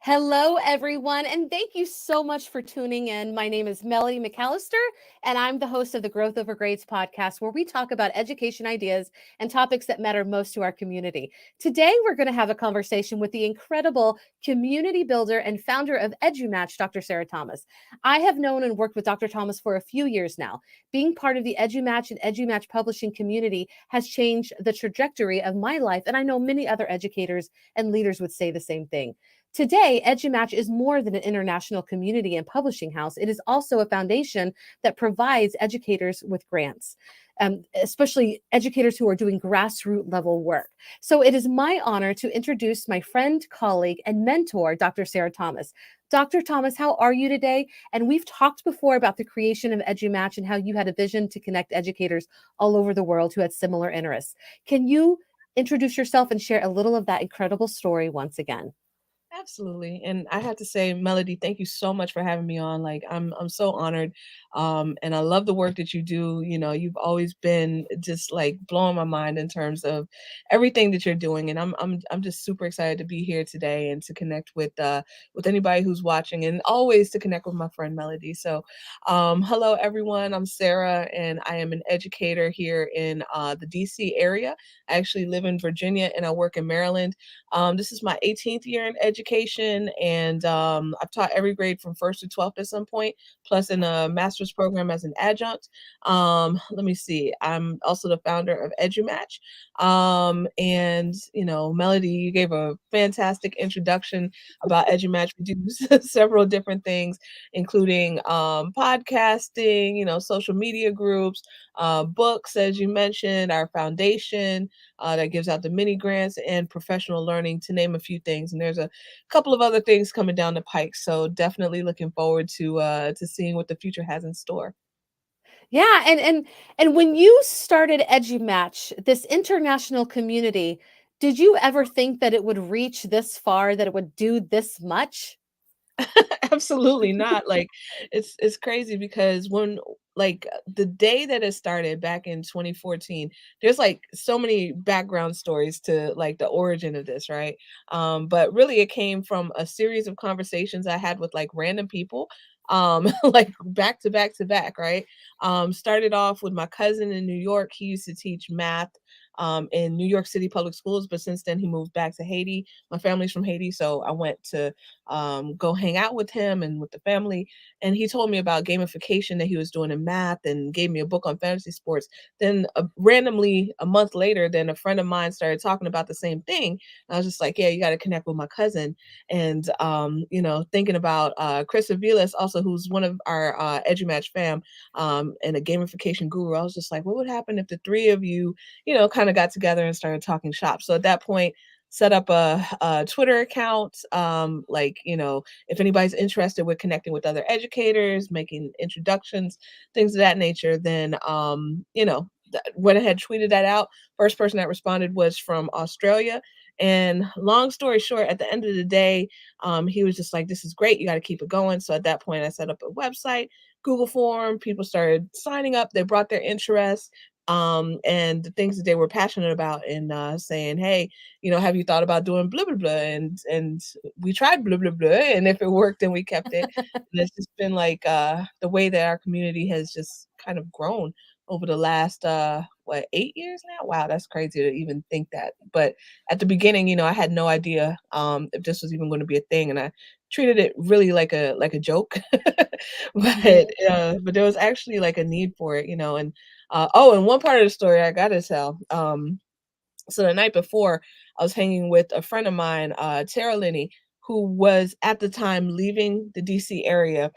Hello, everyone, and thank you so much for tuning in. My name is Melody McAllister, and I'm the host of the Growth Over Grades podcast, where we talk about education ideas and topics that matter most to our community. Today, we're going to have a conversation with the incredible community builder and founder of EduMatch, Dr. Sarah Thomas. I have known and worked with Dr. Thomas for a few years now. Being part of the EduMatch and EduMatch publishing community has changed the trajectory of my life, and I know many other educators and leaders would say the same thing. Today, EduMatch is more than an international community and publishing house. It is also a foundation that provides educators with grants, especially educators who are doing grassroots level work. So it is my honor to introduce my friend, colleague, and mentor, Dr. Sarah Thomas. Dr. Thomas, how are you today? And we've talked before about the creation of EduMatch and how you had a vision to connect educators all over the world who had similar interests. Can you introduce yourself and share a little of that incredible story once again? Absolutely. And I have to say, Melody, thank you so much for having me on. Like I'm so honored. And I love the work that you do. You know, you've always been just like blowing my mind in terms of everything that you're doing. And I'm just super excited to be here today and to connect with anybody who's watching and always to connect with my friend Melody. So hello everyone. I'm Sarah and I am an educator here in the DC area. I actually live in Virginia and I work in Maryland. This is my 18th year in education, and I've taught every grade from first to 12th at some point, plus in a master's program as an adjunct. Let me see. I'm also the founder of EduMatch. And, you know, Melody, you gave a fantastic introduction about EduMatch. We do several different things, including podcasting, you know, social media groups, books, as you mentioned, our foundation that gives out the mini grants and professional learning, to name a few things. And there's a couple of other things coming down the pike. So definitely looking forward to seeing what the future has in store. Yeah, and when you started EduMatch, this international community, did you ever think that it would reach this far, that it would do this much? Absolutely not. Like it's crazy because when the day that it started back in 2014, there's like so many background stories to like the origin of this, right? But really it came from a series of conversations I had with like random people like back to back to back, right? Started off with my cousin in New York. He used to teach math in New York City public schools, but since then he moved back to Haiti. My family's from Haiti, so I went to go hang out with him and with the family. And he told me about gamification that he was doing in math and gave me a book on fantasy sports. Then randomly a month later, then a friend of mine started talking about the same thing. I was just like, yeah, you got to connect with my cousin. And, you know, thinking about Chris Aviles, also who's one of our EduMatch fam and a gamification guru. I was just like, what would happen if the three of you, you know, kind of got together and started talking shop? So at that point, set up a Twitter account. Like, you know, if anybody's interested with connecting with other educators, making introductions, things of that nature, then, you know, went ahead, tweeted that out. First person that responded was from Australia. And long story short, at the end of the day, he was just like, this is great. You got to keep it going. So at that point, I set up a website, Google form. People started signing up. They brought their interest and the things that they were passionate about, and saying, hey, you know, have you thought about doing blah blah blah? And we tried blah blah blah, and if it worked, then we kept it. And it's just been like the way that our community has just kind of grown over the last what, 8 years now. Wow, that's crazy to even think that. But at the beginning, you know, I had no idea if this was even going to be a thing, and I treated it really like a joke. Mhm. But there was actually like a need for it, you know. And oh, and one part of the story I gotta tell. So the night before, I was hanging with a friend of mine, Tara Linney, who was at the time leaving the DC area.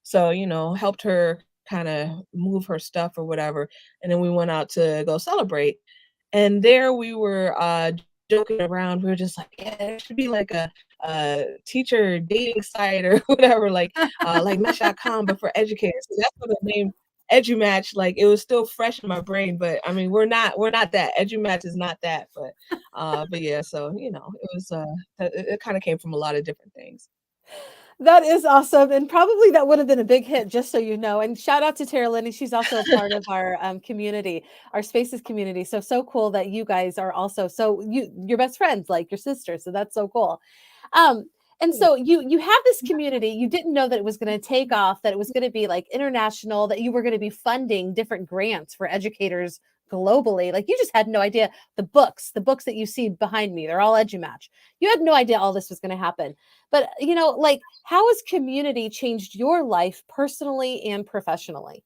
So, you know, helped her kind of move her stuff or whatever. And then we went out to go celebrate. And there we were joking around. We were just like, yeah, there should be like a teacher dating site or whatever, like Match.com, but for educators. So that's where the name EduMatch, like it was still fresh in my brain, but I mean, we're not that. EduMatch is not that, but yeah, so it was it kind of came from a lot of different things. That is awesome, and probably that would have been a big hit, just so you know. And shout out to Tara Lynn, she's also a part of our community, our Spaces community. So so cool that you guys are also you're best friends, like your sister. So that's so cool. Um, and so you have this community. You didn't know that it was going to take off, that it was going to be like international, that you were going to be funding different grants for educators globally. Like you just had no idea. The books that you see behind me, they're all EduMatch. You had no idea all this was going to happen. But like how has community changed your life personally and professionally?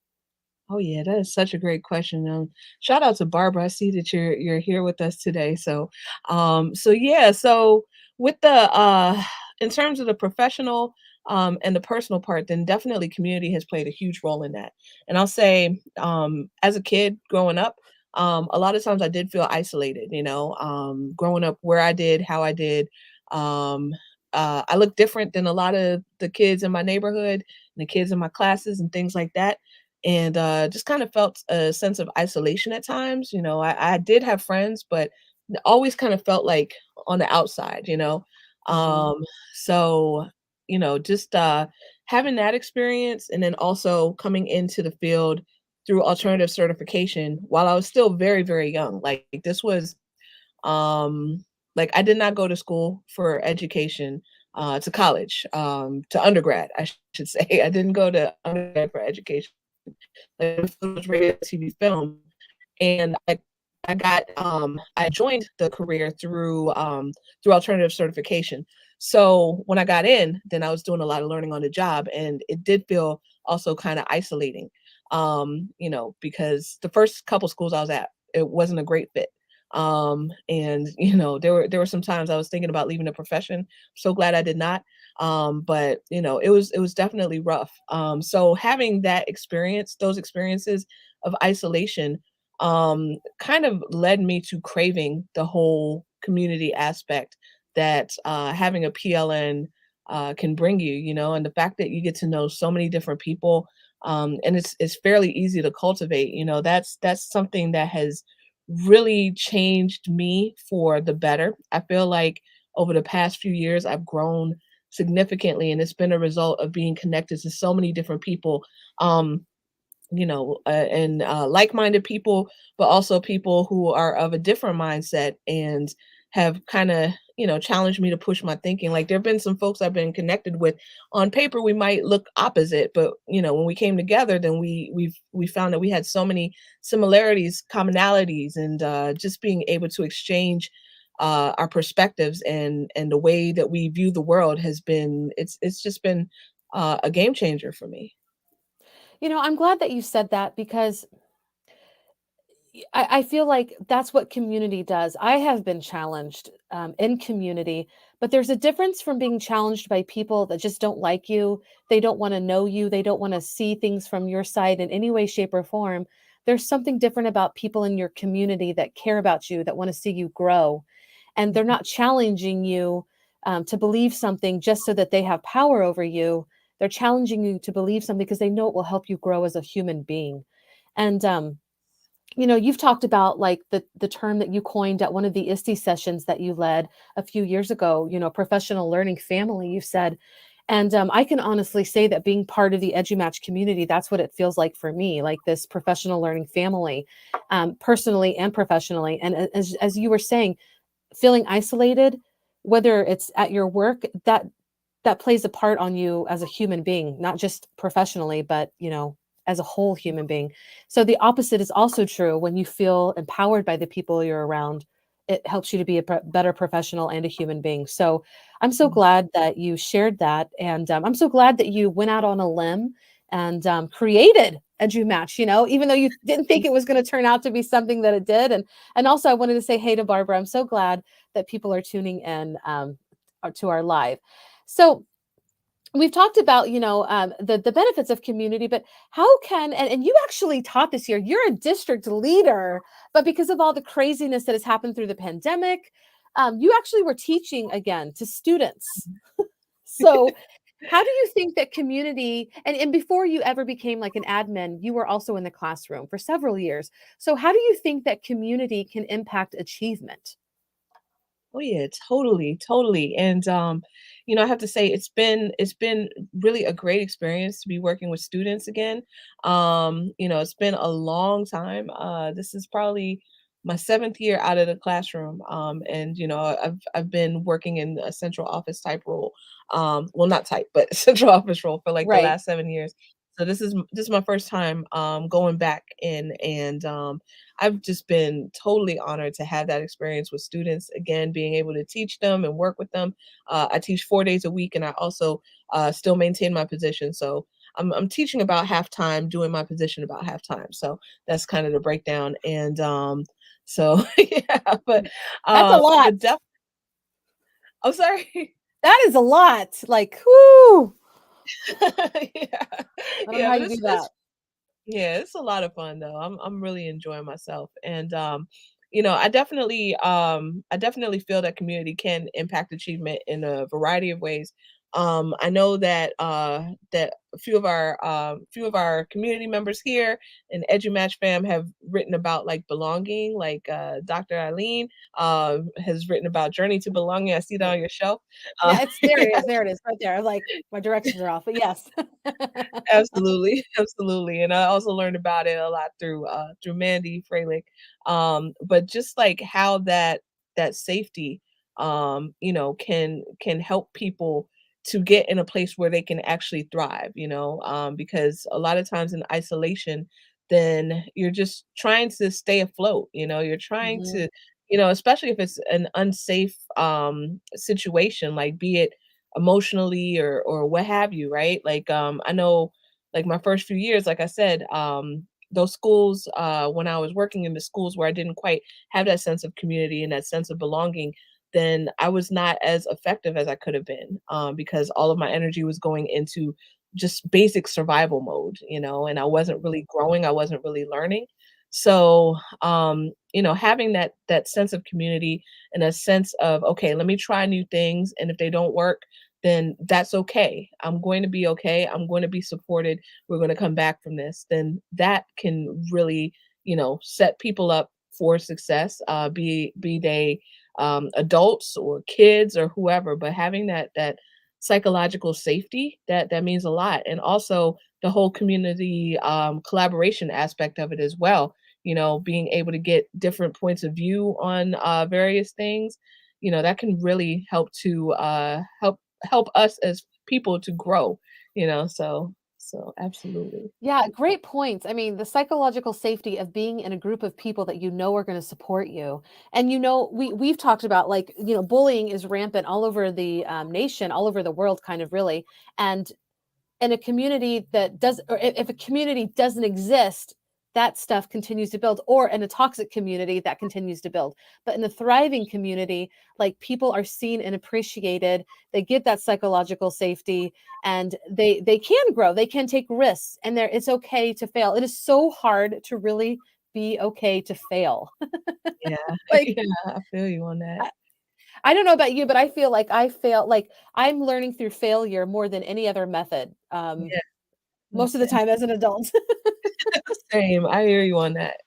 Oh yeah, that is such a great question. Shout out to Barbara. I see that you're here with us today. So yeah, so with the in terms of the professional and the personal part, then definitely community has played a huge role in that. And I'll say, as a kid growing up, a lot of times I did feel isolated. Growing up where I did, how I did. Um, I look different than a lot of the kids in my neighborhood and the kids in my classes and things like that, and just kind of felt a sense of isolation at times. I did have friends, but always kind of felt like on the outside. Mhm. Um, so, just having that experience and then also coming into the field through alternative certification while I was still very, very young. Like this was um, like I did not go to school for education, to college, to undergrad, I should say. I didn't go to undergrad for education. Like radio, TV, film, and I joined the career through alternative certification. So when I got in, then I was doing a lot of learning on the job, and it did feel also kind of isolating. Because the first couple schools I was at, it wasn't a great fit. And there were some times I was thinking about leaving the profession. So glad I did not. But it was definitely rough. So having those experiences of isolation, kind of led me to craving the whole community aspect that having a PLN can bring you, and the fact that you get to know so many different people, and it's fairly easy to cultivate. That's something that has really changed me for the better. I feel like over the past few years, I've grown significantly, and it's been a result of being connected to so many different people. And like-minded people, but also people who are of a different mindset and have kind of, challenged me to push my thinking. Like there have been some folks I've been connected with. On paper, we might look opposite, but when we came together, then we found that we had so many similarities, commonalities, and just being able to exchange our perspectives and the way that we view the world it's just been a game changer for me. I'm glad that you said that because I feel like that's what community does. I have been challenged in community, but there's a difference from being challenged by people that just don't like you. They don't want to know you. They don't want to see things from your side in any way, shape, or form. There's something different about people in your community that care about you, that want to see you grow. And they're not challenging you to believe something just so that they have power over you. They're challenging you to believe something because they know it will help you grow as a human being. And you've talked about like the term that you coined at one of the ISTE sessions that you led a few years ago, professional learning family, you said. And I can honestly say that being part of the EduMatch community, that's what it feels like for me, like this professional learning family, personally and professionally. And as you were saying, feeling isolated, whether it's at your work, that plays a part on you as a human being, not just professionally, but as a whole human being. So the opposite is also true. When you feel empowered by the people you're around, it helps you to be a better professional and a human being. So I'm so glad that you shared that, and I'm so glad that you went out on a limb and created EduMatch. Even though you didn't think it was going to turn out to be something that it did, and also I wanted to say hey to Barbara. I'm so glad that people are tuning in to our live. So we've talked about the benefits of community, but how can and you actually taught this year, you're a district leader, but because of all the craziness that has happened through the pandemic, you actually were teaching again to students. So How do you think that community and before you ever became like an admin, you were also in the classroom for several years. So how do you think that community can impact achievement? Oh yeah, totally, totally. And I have to say it's been really a great experience to be working with students again. It's been a long time. This is probably my seventh year out of the classroom. And I've been working in a central office type role. Well, not type, but central office role for like the Right. last 7 years. So this is my first time going back in, and I've just been totally honored to have that experience with students again, being able to teach them and work with them. I teach 4 days a week, and I also still maintain my position. So I'm teaching about half time, doing my position about half time. So that's kind of the breakdown. And so yeah, That's a lot. but def- I'm sorry. That is a lot. Like, whoo. Yeah, I don't know yeah, how but you do it's that. yeah, it's a lot of fun though. I'm really enjoying myself. And I definitely feel that community can impact achievement in a variety of ways. I know that a few of our community members here in EduMatch fam have written about like belonging, like Dr. Eileen has written about Journey to Belonging. I see that on your shelf. Yeah, it's there it Yeah, is. There it is right there. Like my directions are off, but yes. absolutely, absolutely, and I also learned about it a lot through Mandy Freilich, but just like how that safety, can help people to get in a place where they can actually thrive, because a lot of times in isolation, then you're just trying to stay afloat, you're trying Mhm. to, especially if it's an unsafe situation, like be it emotionally or what have you, right? Like I know like my first few years, like I said, those schools, when I was working in the schools where I didn't quite have that sense of community and that sense of belonging, then I was not as effective as I could have been, because all of my energy was going into just basic survival mode, and I wasn't really growing, I wasn't really learning. So, having that sense of community and a sense of, okay, let me try new things, and if they don't work, then that's okay. I'm going to be okay. I'm going to be supported. We're going to come back from this. Then that can really, set people up for success. Be they adults or kids or whoever. But having that psychological safety, that means a lot, and also the whole community collaboration aspect of it as well. Being able to get different points of view on various things, that can really help to help us as people to grow, so absolutely. Yeah, great points. I mean, the psychological safety of being in a group of people that you know are going to support you. And we've talked about like, bullying is rampant all over the nation, all over the world, kind of really. And in a community that does or if a community doesn't exist, that stuff continues to build, or in a toxic community that continues to build. But in a thriving community, like people are seen and appreciated, they get that psychological safety, and they can grow, they can take risks, and there it's okay to fail. It is so hard to really be okay to fail. Yeah, Like yeah, I feel you on that. I, I don't know about you, but I feel like I fail like I'm learning through failure more than any other method. Yeah, Most of the time as an adult. same. I hear you on that.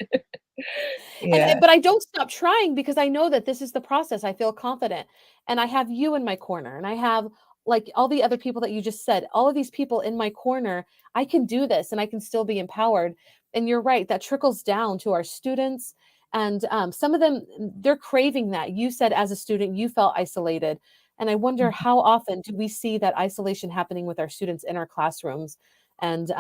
And Yeah. but I don't stop trying because I know that this is the process. I feel confident, and I have you in my corner, and I have like all the other people that you just said, all of these people in my corner. I can do this, and I can still be empowered. And you're right, that trickles down to our students, and some of them they're craving that. You said as a student you felt isolated, and I wonder Mhm. how often do we see that isolation happening with our students in our classrooms, and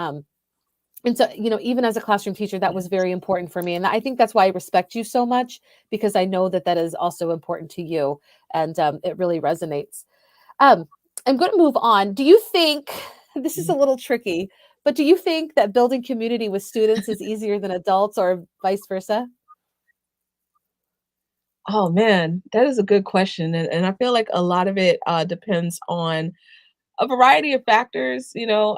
so, even as a classroom teacher, that was Yes. very important for me. And I think that's why I respect you so much because I know that that is also important to you. And it really resonates. Um, I'm going to move on. Do you think this is a Mhm. little tricky, but do you think that building community with students is easier than adults or vice versa? Oh man, that is a good question, and I feel like a lot of it depends on a variety of factors.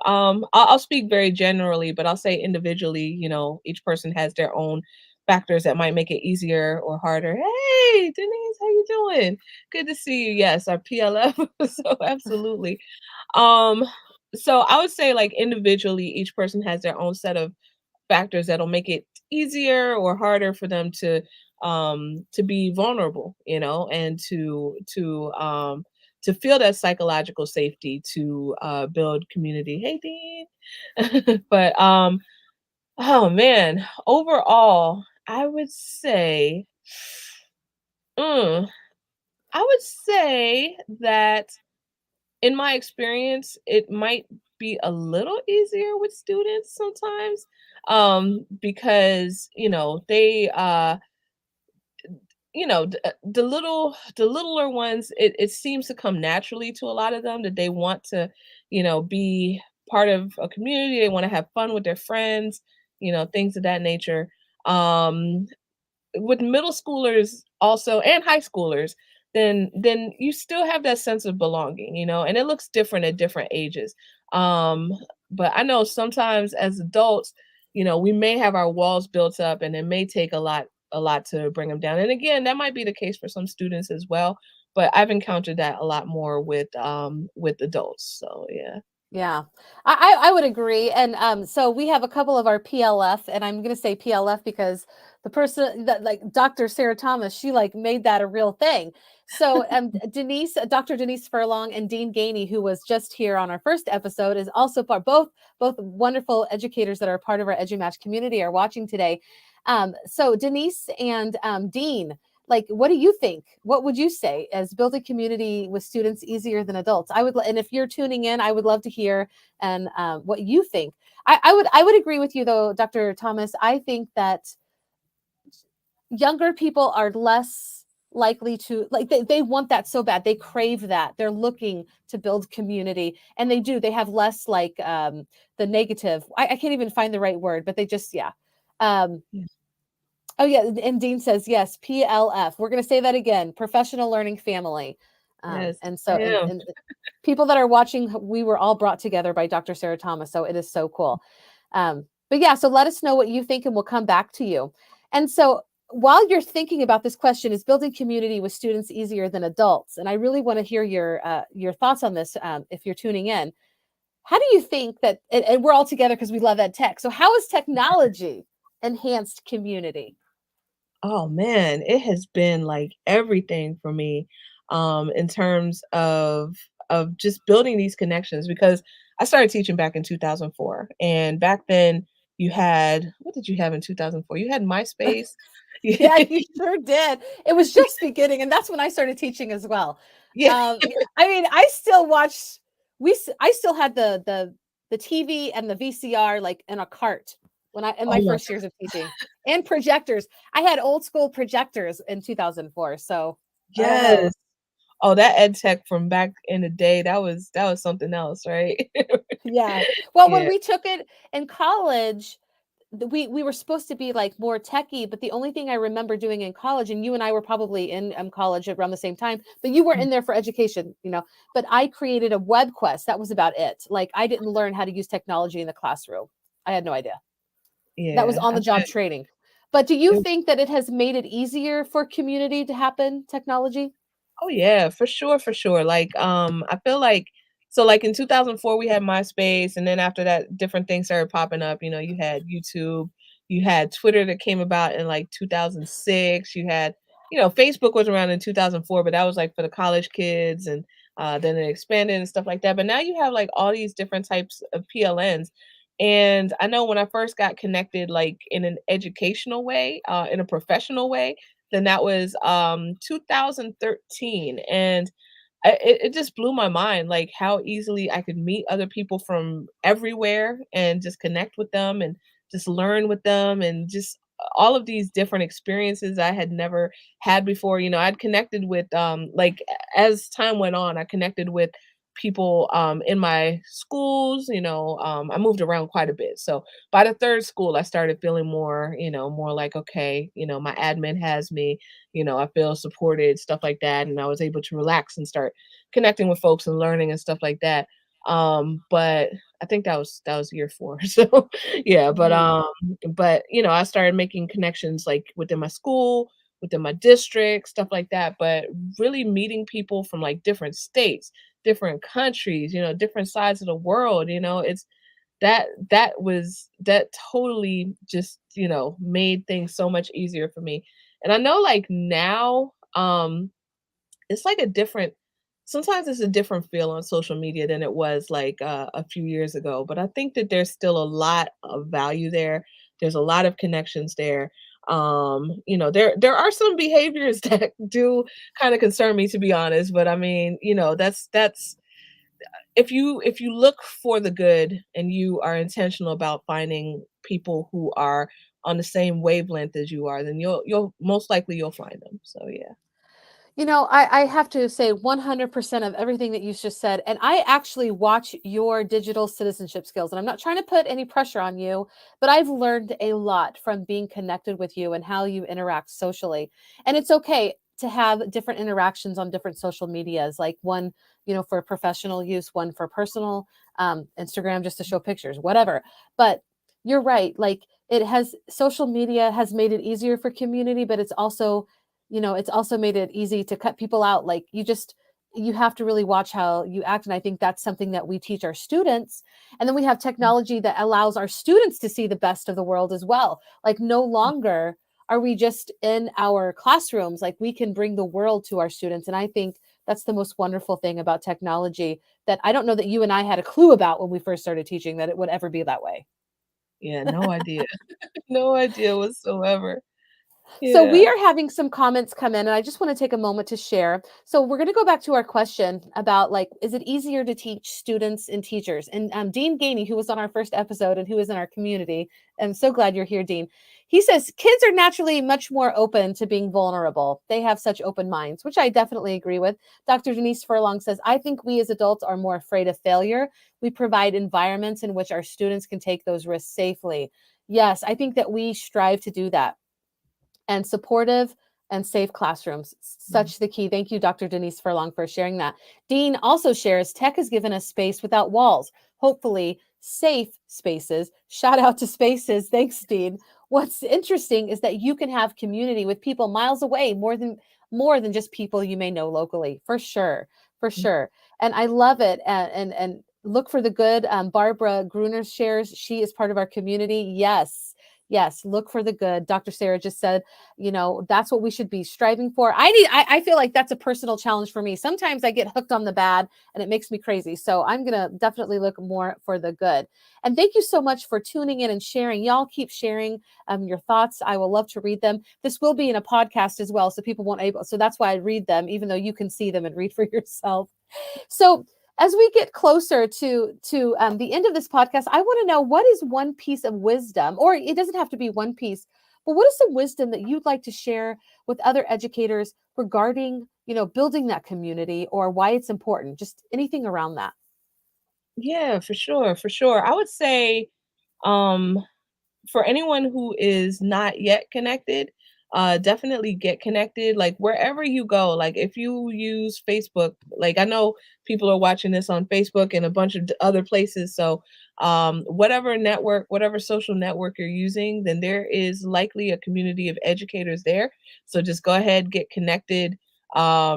I'll speak very generally, but I'll say individually. Each person has their own factors that might make it easier or harder. Hey, Denise, how you doing? Good to see you. Yes, our PLF. So absolutely. Um, so I would say like individually, each person has their own set of factors that'll make it easier or harder for them to be vulnerable, and to feel that psychological safety to build community. Hey Dean. But oh man, overall, I would say mm, I would say that in my experience, it might be a little easier with students sometimes, because, the littler ones, it seems to come naturally to a lot of them that they want to, be part of a community. They want to have fun with their friends, things of that nature. Um, with middle schoolers also and high schoolers, then you still have that sense of belonging, and it looks different at different ages. Um, but I know sometimes as adults, we may have our walls built up and it may take a lot to bring them down. And again, that might be the case for some students as well, but I've encountered that a lot more with adults. So yeah. Yeah, I would agree. And so we have a couple of our PLF, and I'm going to say PLF because the person that like Dr. Sarah Thomas, she like made that a real thing. So Dr. Denise Furlong and Dean Gainey, who was just here on our first episode, is also part. Both wonderful educators that are part of our EduMatch community are watching today. So Denise and Dean, like, what do you think? What would you say as building community with students easier than adults? And if you're tuning in, I would love to hear and what you think. I would agree with you though, Dr. Thomas. I think that younger people are less likely to like they want that so bad. They crave that. They're looking to build community, and they have less like the negative. I can't even find the right word, but they just yeah. Um, Yeah. Oh yeah, and Dean says yes, PLF. We're going to say that again, professional learning family. Yes, And so ma'am. and people that are watching, we were all brought together by Dr. Sarah Thomas, so it is so cool. But yeah, so let us know what you think, and we'll come back to you. And so while you're thinking about this question, is building community with students easier than adults? And I really want to hear your thoughts on this. If you're tuning in, how do you think that? And we're all together because we love ed tech. So how has technology enhanced community? Oh man, it has been like everything for me, in terms of just building these connections because I started teaching back in 2004, and back then you had what did you have in 2004? You had MySpace. Yeah, you sure did. It was just beginning, and that's when I started teaching as well. Yeah. I mean, I still watched. I still had the TV and the VCR like in a cart when I in Oh my my first years of teaching, and projectors. I had old school projectors in 2004. So I don't know. yes. Oh, that ed tech from back in the day, that was something else, right? Yeah. Well, when Yeah. we took it in college, we were supposed to be like more techy, but the only thing I remember doing in college, and you and I were probably in college around the same time, but you were Mm, in there for education, but I created a web quest. That was about it. Like I didn't learn how to use technology in the classroom. I had no idea. That was yeah, on I the job bet training. But do you it think that it has made it easier for community to happen, technology? oh yeah, for sure, for sure. Like, I feel like so like in 2004 we had MySpace, and then after that, different things started popping up. You had YouTube, you had Twitter that came about in like 2006. You had, Facebook was around in 2004, but that was like for the college kids, and then it expanded and stuff like that. But now you have like all these different types of PLNs. And I know when I first got connected, like in an educational way, in a professional way, then that was 2013, and it just blew my mind like how easily I could meet other people from everywhere and just connect with them and just learn with them and just all of these different experiences I had never had before. I'd connected with like as time went on, I connected with people in my schools. I moved around quite a bit. So by the third school, I started feeling more, more like, okay, my admin has me, I feel supported, stuff like that. And I was able to relax and start connecting with folks and learning and stuff like that. But I think that was year 4. So yeah, Mhm. but I started making connections like within my school, within my district, stuff like that. But really meeting people from like different states, different countries, different sides of the world, it's that totally just, made things so much easier for me. And I know like now, it's like a different sometimes it's a different feel on social media than it was like a few years ago, but I think that there's still a lot of value there. There's a lot of connections there. There are some behaviors that do kind of concern me, to be honest, but I mean, that's if you look for the good and you are intentional about finding people who are on the same wavelength as you are, then you'll most likely you'll find them. So yeah. I have to say 100% of everything that you just said. And I actually watch your digital citizenship skills. And I'm not trying to put any pressure on you, but I've learned a lot from being connected with you and how you interact socially. And it's okay to have different interactions on different social medias, like one, for professional use, one for personal, Instagram just to show pictures, whatever. But you're right. Like social media has made it easier for community, but it's also made it easy to cut people out. Like you have to really watch how you act. And I think that's something that we teach our students. And then we have technology that allows our students to see the best of the world as well. Like no longer are we just in our classrooms, like we can bring the world to our students. And I think that's the most wonderful thing about technology that I don't know that you and I had a clue about when we first started teaching that it would ever be that way. Yeah, no idea. No idea whatsoever. So Yeah. we are having some comments come in, and I just want to take a moment to share. So we're going to go back to our question about like, is it easier to teach students and teachers? And Dean Gainey, who was on our first episode and who is in our community, I'm so glad you're here, Dean. He says kids are naturally much more open to being vulnerable. They have such open minds, which I definitely agree with. Dr. Denise Furlong says, I think we as adults are more afraid of failure. We provide environments in which our students can take those risks safely. Yes, I think that we strive to do that and supportive and safe classrooms. Mhm. Such the key. Thank you, Dr. Denise Furlong, for sharing that. Dean also shares tech has given us space without walls, hopefully safe spaces. Shout out to Spaces. Thanks, Dean. What's interesting is that you can have community with people miles away, more than just people you may know locally, for sure, for sure. And I love it. And look for the good. Barbara Gruner shares she is part of our community. Yes, yes, look for the good. Dr. Sarah just said, that's what we should be striving for. I feel like that's a personal challenge for me. Sometimes I get hooked on the bad and it makes me crazy. So I'm going to definitely look more for the good. And thank you so much for tuning in and sharing. Y'all keep sharing your thoughts. I will love to read them. This will be in a podcast as well. So people won't able. So that's why I read them, even though you can see them and read for yourself. So as we get closer to the end of this podcast, I want to know what is one piece of wisdom, or it doesn't have to be one piece, but what is some wisdom that you'd like to share with other educators regarding, building that community or why it's important? Just anything around that. Yeah, for sure, for sure. I would say, um, for anyone who is not yet connected, definitely get connected. Like wherever you go, like if you use Facebook, like I know people are watching this on Facebook and a bunch of other places. So, whatever network, whatever social network you're using, then there is likely a community of educators there. So just go ahead, get connected. Try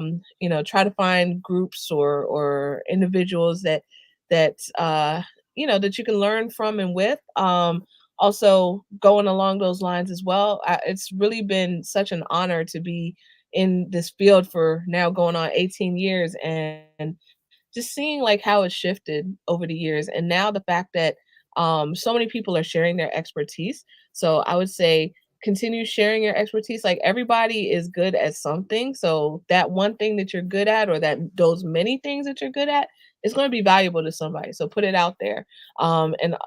to find groups or individuals that you can learn from and with. Also, going along those lines as well, it's really been such an honor to be in this field for now going on 18 years and just seeing like how it's shifted over the years. And now the fact that so many people are sharing their expertise. So I would say continue sharing your expertise. Like everybody is good at something. So that one thing that you're good at, or that those many things that you're good at, is going to be valuable to somebody. So put it out there. And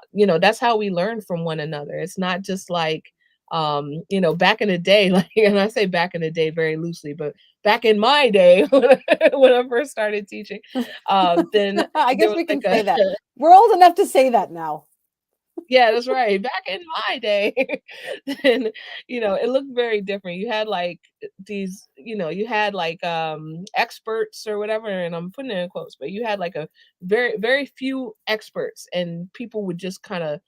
that's how we learn from one another. It's not just like back in the day, like, and I say back in the day very loosely, but back in my day when I first started teaching, then I there guess was we like can a say that. We're old enough to say that now. Yeah, that's right. Back in my day, then, it looked very different. You had like these, you had like experts or whatever, and I'm putting it in quotes, but you had like a very, very few experts, and people would just kind of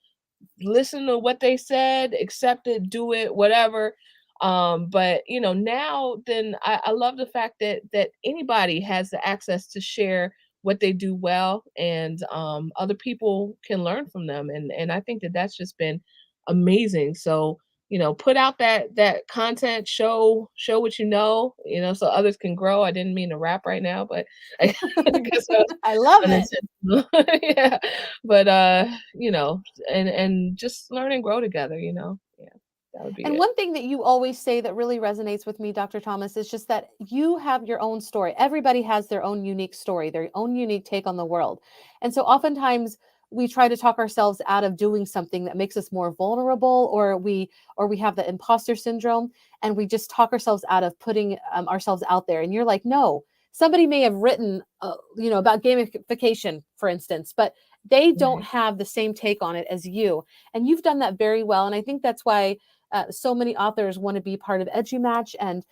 listen to what they said, accept it, do it, whatever. But now then I love the fact that anybody has the access to share what they do well, and other people can learn from them, and I think that that's just been amazing. So put out that content, show what so others can grow. I didn't mean to rap right now, but I, I guess that was I love it. unintentional. Yeah, but and just learn and grow together, Yeah, that would be And it. one thing that you always say that really resonates with me, Dr. Thomas, is just that you have your own story. Everybody has their own unique story, their own unique take on the world. And so oftentimes we try to talk ourselves out of doing something that makes us more vulnerable, or we have the imposter syndrome, and we just talk ourselves out of putting ourselves out there. And you're like, no, somebody may have written about gamification, for instance, but they don't Right. have the same take on it as you. And you've done that very well. And I think that's why so many authors want to be part of EduMatch, and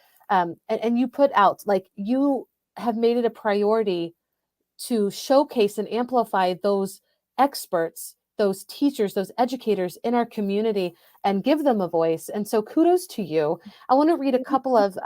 you put out, like, you have made it a priority to showcase and amplify those experts, those teachers, those educators in our community, and give them a voice. And so kudos to you. I want to read a couple of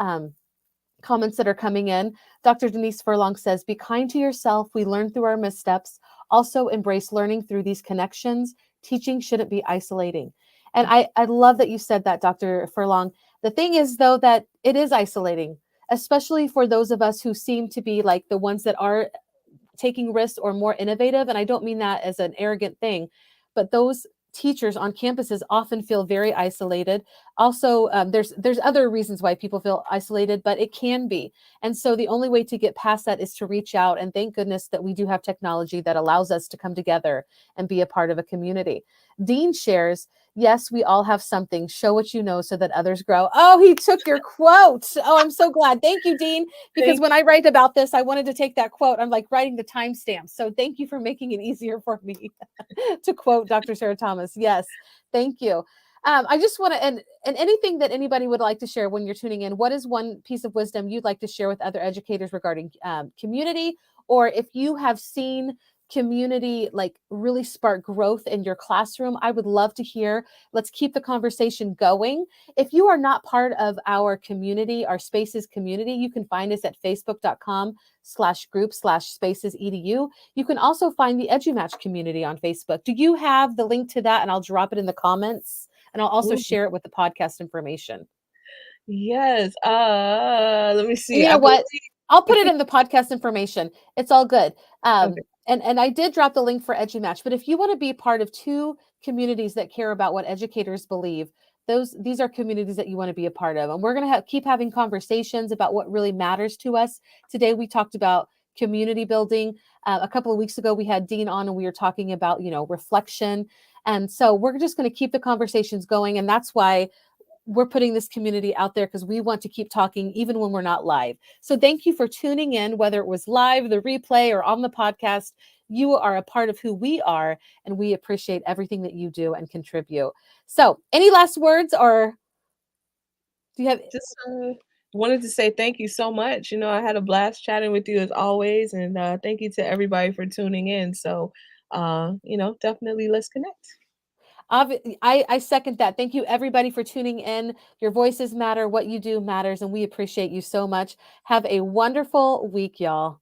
comments that are coming in. Dr. Denise Furlong says, be kind to yourself. We learn through our missteps. Also embrace learning through these connections. Teaching shouldn't be isolating. And I love that you said that, Dr. Furlong. The thing is, though, that it is isolating, especially for those of us who seem to be like the ones that are taking risks or more innovative. And I don't mean that as an arrogant thing, but those teachers on campuses often feel very isolated. Also, there's other reasons why people feel isolated, but it can be. And so the only way to get past that is to reach out. And thank goodness that we do have technology that allows us to come together and be a part of a community. Dean shares, yes, we all have something. Show what you know so that others grow. Oh, he took your quote. Oh, I'm so glad. Thank you, Dean. Because Thank when I write about this, I wanted to take that quote. I'm like writing the timestamp. So thank you for making it easier for me to quote Dr. Sarah Thomas. Yes, thank you. I just want to, and anything that anybody would like to share when you're tuning in, what is one piece of wisdom you'd like to share with other educators regarding community, or if you have seen community like really spark growth in your classroom? I would love to hear. Let's keep the conversation going. If you are not part of our community, our Spaces community, you can find us at facebook.com/group/SpacesEDU. You can also find the EduMatch community on Facebook. Do you have the link to that? And I'll drop it in the comments, and I'll also you. share it with the podcast information. Yes. Let me And see. you I know believe. what? I'll put it in the podcast information. It's all good. Okay. And I did drop the link for EduMatch, but if you want to be part of two communities that care about what educators believe, these are communities that you want to be a part of. And we're going to keep having conversations about what really matters to us. Today we talked about community building. A couple of weeks ago we had Dean on, and we were talking about, reflection. And so we're just going to keep the conversations going, and that's why we're putting this community out there, because we want to keep talking even when we're not live. So thank you for tuning in, whether it was live, the replay, or on the podcast. You are a part of who we are, and we appreciate everything that you do and contribute. So any last words, or do you have? Just wanted to say thank you so much. I had a blast chatting with you as always, and thank you to everybody for tuning in. So, definitely let's connect. I second that. Thank you, everybody, for tuning in. Your voices matter. What you do matters, and we appreciate you so much. Have a wonderful week, y'all.